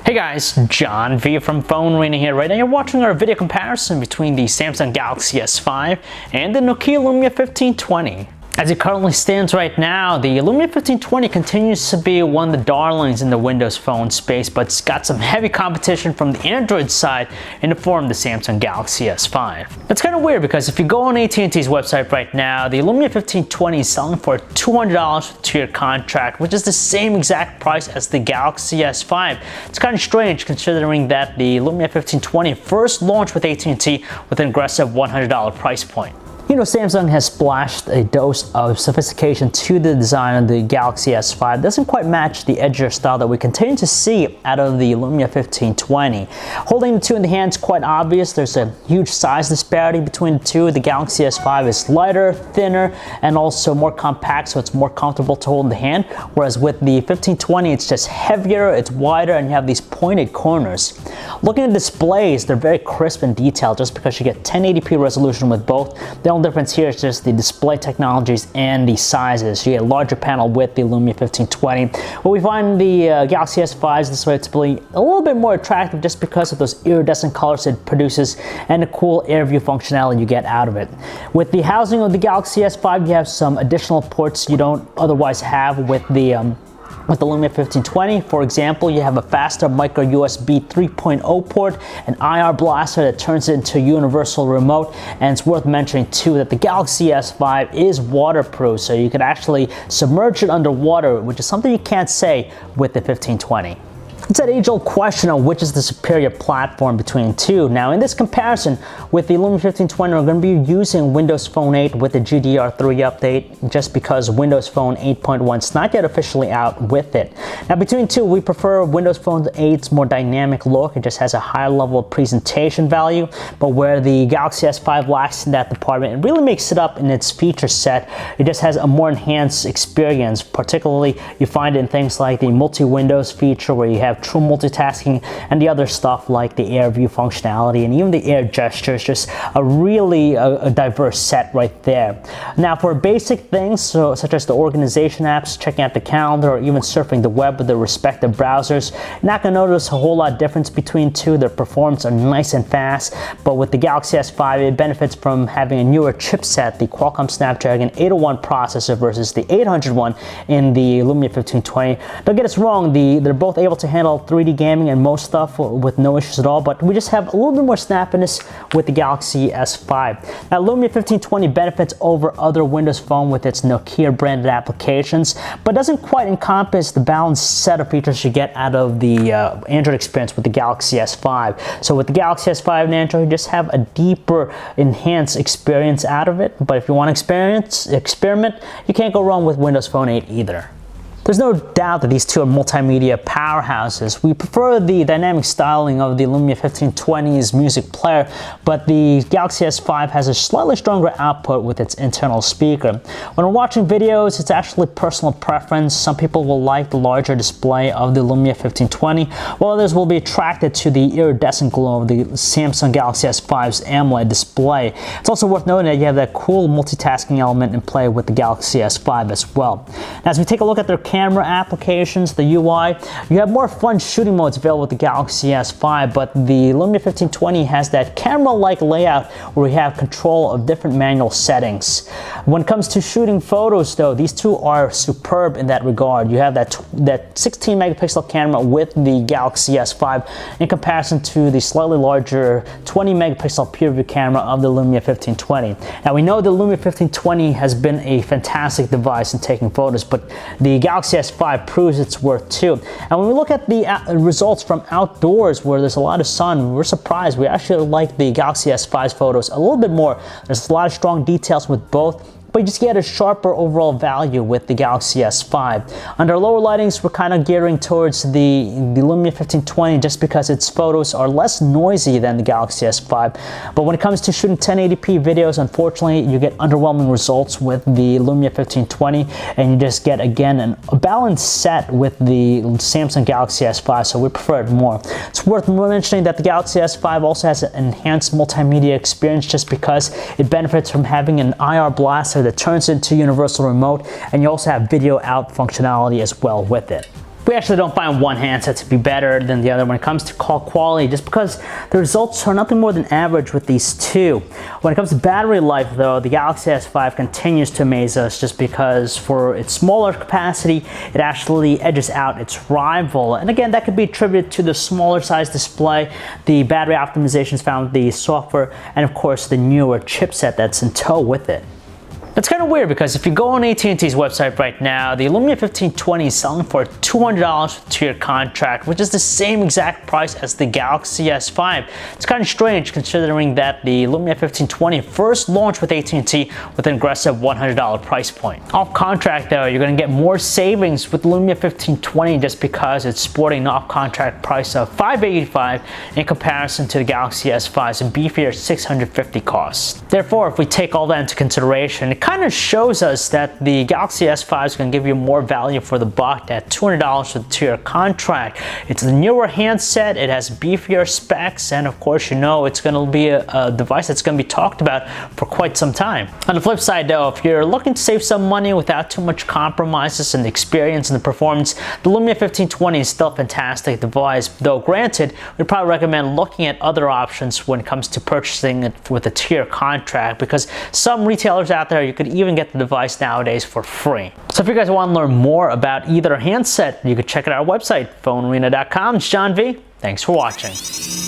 Hey guys, John V from Phone Arena here. Right now you're watching our video comparison between the Samsung Galaxy S5 and the Nokia Lumia 1520. As it currently stands right now, the Lumia 1520 continues to be one of the darlings in the Windows Phone space, but it's got some heavy competition from the Android side in the form of the Samsung Galaxy S5. That's kind of weird because if you go on AT&T's website right now, the Lumia 1520 is selling for $200 with a 2-year contract, which is the same exact price as the Galaxy S5. It's kind of strange considering that the Lumia 1520 first launched with AT&T with an aggressive $100 price point. You know, Samsung has splashed a dose of sophistication to the design of the Galaxy S5. It doesn't quite match the edgier style that we continue to see out of the Lumia 1520. Holding the two in the hand is quite obvious. There's a huge size disparity between the two. The Galaxy S5 is lighter, thinner, and also more compact, so it's more comfortable to hold in the hand. Whereas with the 1520, it's just heavier, it's wider, and you have these pointed corners. Looking at displays, they're very crisp and detailed just because you get 1080p resolution with both. The only difference here is just the display technologies and the sizes. You get a larger panel with the Lumia 1520. What we find the Galaxy S5 this way to be a little bit more attractive just because of those iridescent colors it produces and the cool air view functionality you get out of it. With the housing of the Galaxy S5, you have some additional ports you don't otherwise have with the Lumia 1520. For example, you have a faster micro USB 3.0 port, an IR blaster that turns it into a universal remote, and it's worth mentioning too that the Galaxy S5 is waterproof, so you can actually submerge it underwater, which is something you can't say with the 1520. It's that age-old question of which is the superior platform between the two. Now, in this comparison with the Lumia 1520, we're going to be using Windows Phone 8 with the GDR3 update just because Windows Phone 8.1 is not yet officially out with it. Now, between the two, we prefer Windows Phone 8's more dynamic look. It just has a higher level of presentation value, but where the Galaxy S5 lacks in that department, it really makes it up in its feature set. It just has a more enhanced experience. Particularly, you find it in things like the multi-windows feature where you have true multitasking and the other stuff like the air view functionality and even the air gestures. Just a really diverse set right there. Now for basic things such as the organization apps, checking out the calendar, or even surfing the web with the respective browsers, you're not going to notice a whole lot of difference between two. Their performance are nice and fast, but with the Galaxy S5 it benefits from having a newer chipset, the Qualcomm Snapdragon 801 processor versus the 801 in the Lumia 1520. Don't get us wrong, they're both able to handle 3D gaming and most stuff with no issues at all, but we just have a little bit more snappiness with the Galaxy S5. Now, Lumia 1520 benefits over other Windows Phone with its Nokia branded applications, but doesn't quite encompass the balanced set of features you get out of the Android experience with the Galaxy S5. So with the Galaxy S5 and Android, you just have a deeper, enhanced experience out of it, but if you want to experiment, you can't go wrong with Windows Phone 8 either. There's no doubt that these two are multimedia powerhouses. We prefer the dynamic styling of the Lumia 1520's music player, but the Galaxy S5 has a slightly stronger output with its internal speaker. When we're watching videos, it's actually personal preference. Some people will like the larger display of the Lumia 1520, while others will be attracted to the iridescent glow of the Samsung Galaxy S5's AMOLED display. It's also worth noting that you have that cool multitasking element in play with the Galaxy S5 as well. Now, as we take a look at their camera applications, the UI, you have more fun shooting modes available with the Galaxy S5, but the Lumia 1520 has that camera-like layout where we have control of different manual settings. When it comes to shooting photos though, these two are superb in that regard. You have that 16 megapixel camera with the Galaxy S5 in comparison to the slightly larger 20 megapixel pure view camera of the Lumia 1520. Now we know the Lumia 1520 has been a fantastic device in taking photos, but the Galaxy S5 proves its worth too. And when we look at the results from outdoors where there's a lot of sun, we're surprised. We actually like the Galaxy S5's photos a little bit more. There's a lot of strong details with both, but you just get a sharper overall value with the Galaxy S5. Under lower lightings, we're kind of gearing towards the Lumia 1520 just because its photos are less noisy than the Galaxy S5. But when it comes to shooting 1080p videos, unfortunately, you get underwhelming results with the Lumia 1520, and you just get, again, a balanced set with the Samsung Galaxy S5, so we prefer it more. It's worth mentioning that the Galaxy S5 also has an enhanced multimedia experience just because it benefits from having an IR blaster that turns into universal remote, and you also have video out functionality as well with it. We actually don't find one handset to be better than the other when it comes to call quality, just because the results are nothing more than average with these two. When it comes to battery life though, the Galaxy S5 continues to amaze us just because for its smaller capacity, it actually edges out its rival. And again, that could be attributed to the smaller size display, the battery optimizations found with the software, and of course the newer chipset that's in tow with it. It's kind of weird because if you go on AT&T's website right now, the Lumia 1520 is selling for $200 with a 2-year contract, which is the same exact price as the Galaxy S5. It's kind of strange considering that the Lumia 1520 first launched with AT&T with an aggressive $100 price point. Off contract though, you're going to get more savings with the Lumia 1520 just because it's sporting an off contract price of $585 in comparison to the Galaxy S5's beefier $650 cost. Therefore, if we take all that into consideration, it kind of shows us that the Galaxy S5 is going to give you more value for the buck at $200 with a 2-year contract. It's a newer handset, it has beefier specs, and of course you know it's going to be a device that's going to be talked about for quite some time. On the flip side though, if you're looking to save some money without too much compromises in the experience and the performance, the Lumia 1520 is still a fantastic device, though granted, we'd probably recommend looking at other options when it comes to purchasing it with a 2-year contract, because some retailers out there, you could even get the device nowadays for free. So if you guys want to learn more about either handset, you could check out our website, phonearena.com. It's John V. Thanks for watching.